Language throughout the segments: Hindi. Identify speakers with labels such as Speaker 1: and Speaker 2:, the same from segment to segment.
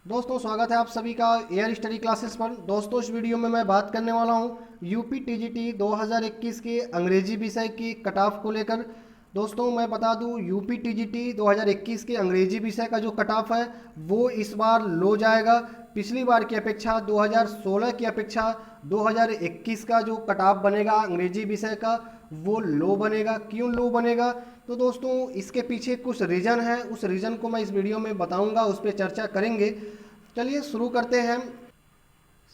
Speaker 1: दोस्तों स्वागत है आप सभी का एयर स्टडी क्लासेस पर। दोस्तों इस वीडियो में मैं बात करने वाला हूं यूपी टीजीटी 2021 के अंग्रेजी विषय की कट ऑफ को लेकर। दोस्तों मैं बता दूं यूपी टीजीटी 2021 के अंग्रेजी विषय का जो कट ऑफ है वो इस बार लो जाएगा। पिछली बार की अपेक्षा 2016 की अपेक्षा 2021 का जो कट ऑफ बनेगा अंग्रेजी विषय का वो लो बनेगा। क्यों लो बनेगा? तो दोस्तों इसके पीछे कुछ रीज़न है, उस रीज़न को मैं इस वीडियो में बताऊंगा, उस पर चर्चा करेंगे। चलिए शुरू करते हैं।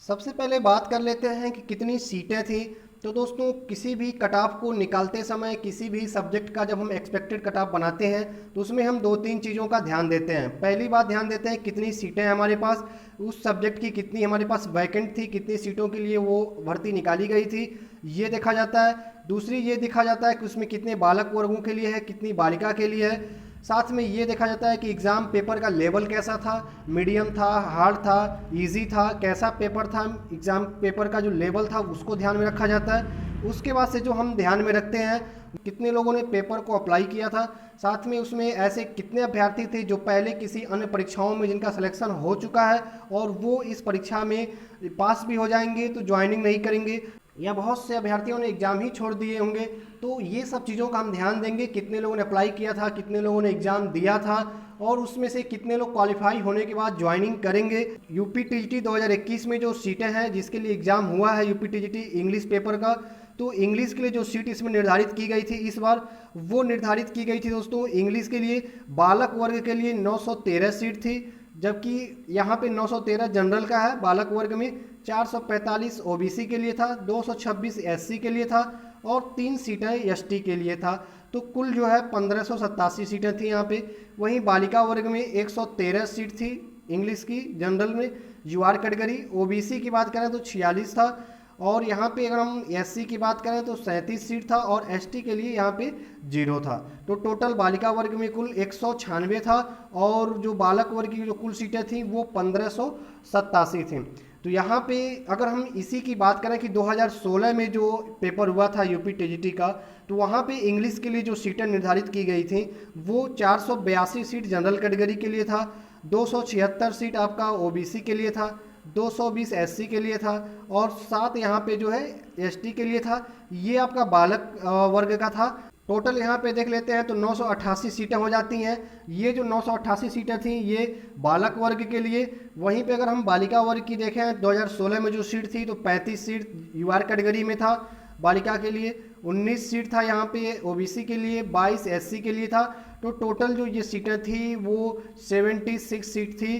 Speaker 1: सबसे पहले बात कर लेते हैं कि कितनी सीटें थी। तो दोस्तों किसी भी कट ऑफ को निकालते समय, किसी भी सब्जेक्ट का जब हम एक्सपेक्टेड कट ऑफ बनाते हैं तो उसमें हम दो तीन चीज़ों का ध्यान देते हैं। पहली बात ध्यान देते हैं कितनी सीटें हमारे पास, उस सब्जेक्ट की कितनी हमारे पास वैकेंट थी, कितनी सीटों के लिए वो भर्ती निकाली गई थी, ये देखा जाता है। दूसरी ये देखा जाता है कि उसमें कितने बालक वर्गों के लिए है, कितनी बालिका के लिए है। साथ में ये देखा जाता है कि एग्ज़ाम पेपर का लेवल कैसा था, मीडियम था, हार्ड था, इजी था, कैसा पेपर था। एग्ज़ाम पेपर का जो लेवल था उसको ध्यान में रखा जाता है। उसके बाद से जो हम ध्यान में रखते हैं कितने लोगों ने पेपर को अप्लाई किया था, साथ में उसमें ऐसे कितने अभ्यर्थी थे जो पहले किसी अन्य परीक्षाओं में जिनका सिलेक्शन हो चुका है और वो इस परीक्षा में पास भी हो जाएंगे तो ज्वाइनिंग नहीं करेंगे, या बहुत से अभ्यर्थियों ने एग्ज़ाम ही छोड़ दिए होंगे। तो ये सब चीज़ों का हम ध्यान देंगे, कितने लोगों ने अप्लाई किया था, कितने लोगों ने एग्ज़ाम दिया था और उसमें से कितने लोग क्वालिफाई होने के बाद ज्वाइनिंग करेंगे। यूपी टीजीटी 2021 में जो सीटें हैं जिसके लिए एग्ज़ाम हुआ है यूपी टीजीटी इंग्लिश पेपर का, तो इंग्लिश के लिए जो सीट इसमें निर्धारित की गई थी इस बार, वो निर्धारित की गई थी दोस्तों इंग्लिश के लिए बालक वर्ग के लिए 913 सीट थी, जबकि यहाँ पे 913 जनरल का है बालक वर्ग में, 445 ओबीसी के लिए था, 226 एससी के लिए था और 3 सीटें एसटी के लिए था। तो कुल जो है 1587 सीटें थी यहाँ पे। वहीं बालिका वर्ग में 113 सीट थी इंग्लिश की जनरल में, यूआर कैटेगरी। ओबीसी की बात करें तो 46 था और यहाँ पे अगर हम एससी की बात करें तो 37 सीट था और एसटी के लिए यहाँ पे 0 था। तो टोटल बालिका वर्ग में कुल 196 था और जो बालक वर्ग की जो कुल सीटें थी वो 1587 थी। तो यहाँ पे अगर हम इसी की बात करें कि 2016 में जो पेपर हुआ था यूपी टीजीटी का, तो वहाँ पे इंग्लिश के लिए जो सीटें निर्धारित की गई थी वो 482 सीट जनरल कैटेगरी के लिए था, 276 सीट आपका ओबीसी के लिए था, 220 एससी के लिए था और 7 यहाँ पे जो है एसटी के लिए था। ये आपका बालक वर्ग का था। टोटल यहाँ पे देख लेते हैं तो 988 सीटें हो जाती हैं। ये जो 988 सीटें थी ये बालक वर्ग के लिए। वहीं पे अगर हम बालिका वर्ग की देखें 2016 में जो सीट थी तो 35 सीट यूआर कैटेगरी में था बालिका के लिए, 19 सीट था यहाँ पे ओबीसी के लिए, 22 एससी के लिए था। तो टोटल जो ये सीटें थी वो 76 सीट थी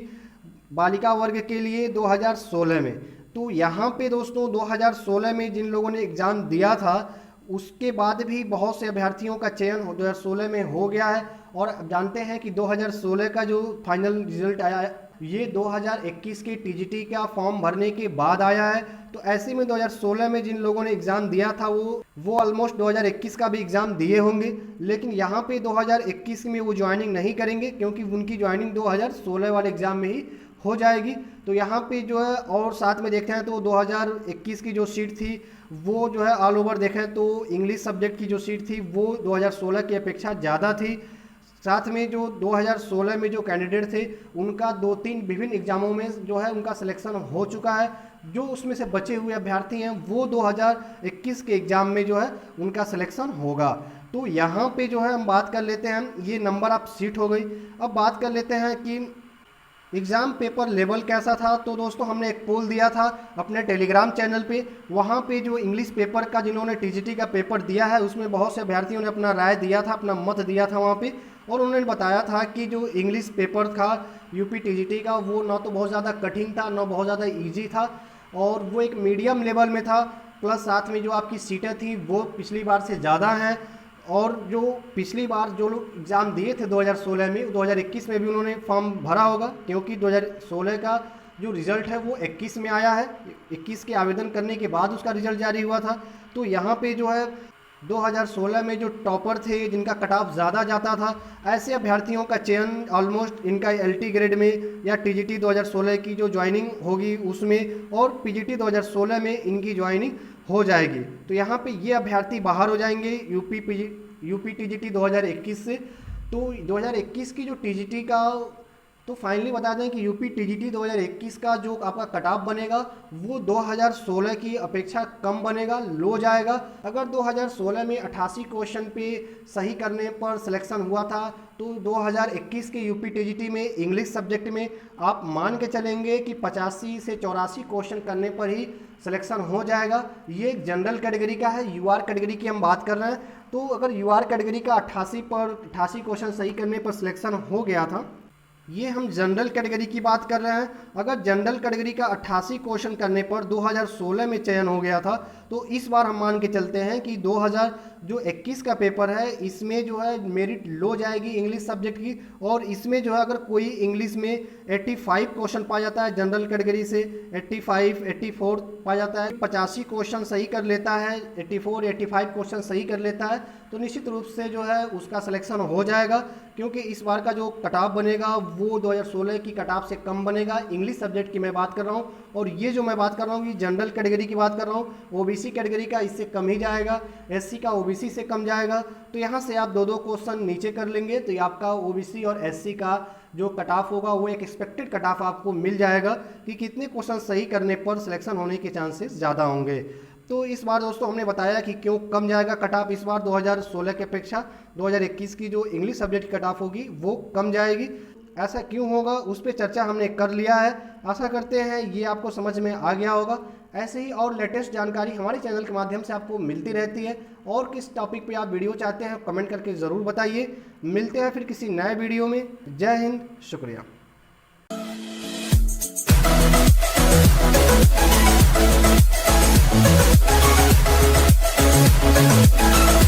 Speaker 1: बालिका वर्ग के लिए 2016 में। तो यहाँ पे दोस्तों 2016 में जिन लोगों ने एग्ज़ाम दिया था उसके बाद भी बहुत से अभ्यर्थियों का चयन 2016 में हो गया है और अब जानते हैं कि 2016 का जो फाइनल रिजल्ट आया है ये 2021 के टीजीटी का फॉर्म भरने के बाद आया है। तो ऐसे में 2016 में जिन लोगों ने एग्ज़ाम दिया था वो ऑलमोस्ट 2021 का भी एग्ज़ाम दिए होंगे, लेकिन यहाँ पे 2021 में वो ज्वाइनिंग नहीं करेंगे क्योंकि उनकी ज्वाइनिंग 2016 वाले एग्ज़ाम में ही हो जाएगी। तो यहाँ पे जो है और साथ में देखते हैं तो 2021 की जो सीट थी वो जो है ऑल ओवर देखें तो इंग्लिश सब्जेक्ट की जो सीट थी वो 2016 की अपेक्षा ज़्यादा थी। साथ में जो 2016 में जो कैंडिडेट थे उनका 2-3 विभिन्न एग्जामों में जो है उनका सिलेक्शन हो चुका है। जो उसमें से बचे हुए अभ्यर्थी हैं वो 2021 के एग्ज़ाम में जो है उनका सिलेक्शन होगा। तो यहाँ पे जो है हम बात कर लेते हैं, ये नंबर ऑफ सीट हो गई। अब बात कर लेते हैं कि एग्ज़ाम पेपर लेवल कैसा था। तो दोस्तों हमने एक पोल दिया था अपने टेलीग्राम चैनल पे, वहाँ पे जो इंग्लिश पेपर का जिन्होंने टीजीटी का पेपर दिया है उसमें बहुत से अभ्यर्थियों ने अपना राय दिया था, अपना मत दिया था वहाँ पे, और उन्होंने बताया था कि जो इंग्लिश पेपर था यूपी टीजीटी का वो ना तो बहुत ज़्यादा कठिन था ना बहुत ज़्यादा ईजी था और वो एक मीडियम लेवल में था। प्लस साथ में जो आपकी सीटें थी वो पिछली बार से ज़्यादा हैं और जो पिछली बार जो लोग एग्ज़ाम दिए थे 2016 में 2021 में भी उन्होंने फॉर्म भरा होगा क्योंकि 2016 का जो रिज़ल्ट है वो 21 में आया है, 21 के आवेदन करने के बाद उसका रिज़ल्ट जारी हुआ था। तो यहाँ पे जो है 2016 में जो टॉपर थे जिनका कट ऑफ ज़्यादा जाता था ऐसे अभ्यर्थियों का चयन ऑलमोस्ट इनका एलटी ग्रेड में या टीजीटी 2016 की जो ज्वाइनिंग होगी उसमें और पीजीटी 2016 में इनकी ज्वाइनिंग हो जाएगी। तो यहाँ पे ये अभ्यर्थी बाहर हो जाएंगे यूपी टीजीटी 2021 से। तो 2021 की जो टीजीटी का तो फाइनली बता दें कि यूपी टीजीटी 2021 का जो आपका कट ऑफ बनेगा वो 2016 की अपेक्षा कम बनेगा, लो जाएगा। अगर 2016 में 88 क्वेश्चन पे सही करने पर सिलेक्शन हुआ था तो 2021 के यूपी टीजीटी में इंग्लिश सब्जेक्ट में आप मान के चलेंगे कि 85 से 84 क्वेश्चन करने पर ही सिलेक्शन हो जाएगा। ये एक जनरल कैटेगरी का है, यूआर कैटेगरी की हम बात कर रहे हैं। तो अगर यूआर कैटेगरी का 88 क्वेश्चन सही करने पर सिलेक्शन हो गया था, ये हम जनरल कैटेगरी की बात कर रहे हैं। अगर जनरल कैटेगरी का 88 क्वेश्चन करने पर 2016 में चयन हो गया था तो इस बार हम मान के चलते हैं कि 2021 का पेपर है इसमें जो है मेरिट लो जाएगी इंग्लिश सब्जेक्ट की, और इसमें जो है अगर कोई इंग्लिश में 85 क्वेश्चन पाया जाता है जनरल कैटेगरी से 85, 84 पाया जाता है, 85 क्वेश्चन सही कर लेता है, 84, 85 क्वेश्चन सही कर लेता है, तो निश्चित रूप से जो है उसका सिलेक्शन हो जाएगा। क्योंकि इस बार का जो कट ऑफ बनेगा वो 2016 की कट ऑफ से कम बनेगा। इंग्लिश सब्जेक्ट की मैं बात कर रहा हूँ, और ये जो मैं बात कर रहा हूँ ये जनरल कैटेगरी की बात कर रहा हूँ। ओबीसी कैटेगरी का इससे कम ही जाएगा, एससी का ओबीसी से कम जाएगा। तो यहाँ से आप दो क्वेश्चन नीचे कर लेंगे तो ये आपका ओबीसी और एससी का जो कट ऑफ होगा वो एक एक्सपेक्टेड कट ऑफ आपको मिल जाएगा कि कितने क्वेश्चन सही करने पर सिलेक्शन होने के चांसेस ज़्यादा होंगे। तो इस बार दोस्तों हमने बताया कि क्यों कम जाएगा कट ऑफ इस बार 2016 की अपेक्षा। 2021 की जो इंग्लिश सब्जेक्ट कट ऑफ होगी वो कम जाएगी। ऐसा क्यों होगा उस पर चर्चा हमने कर लिया है। आशा करते हैं ये आपको समझ में आ गया होगा। ऐसे ही और लेटेस्ट जानकारी हमारे चैनल के माध्यम से आपको मिलती रहती है। और किस टॉपिक पे आप वीडियो चाहते हैं कमेंट करके ज़रूर बताइए। मिलते हैं फिर किसी नए वीडियो में। जय हिंद, शुक्रिया।
Speaker 2: We'll be right back.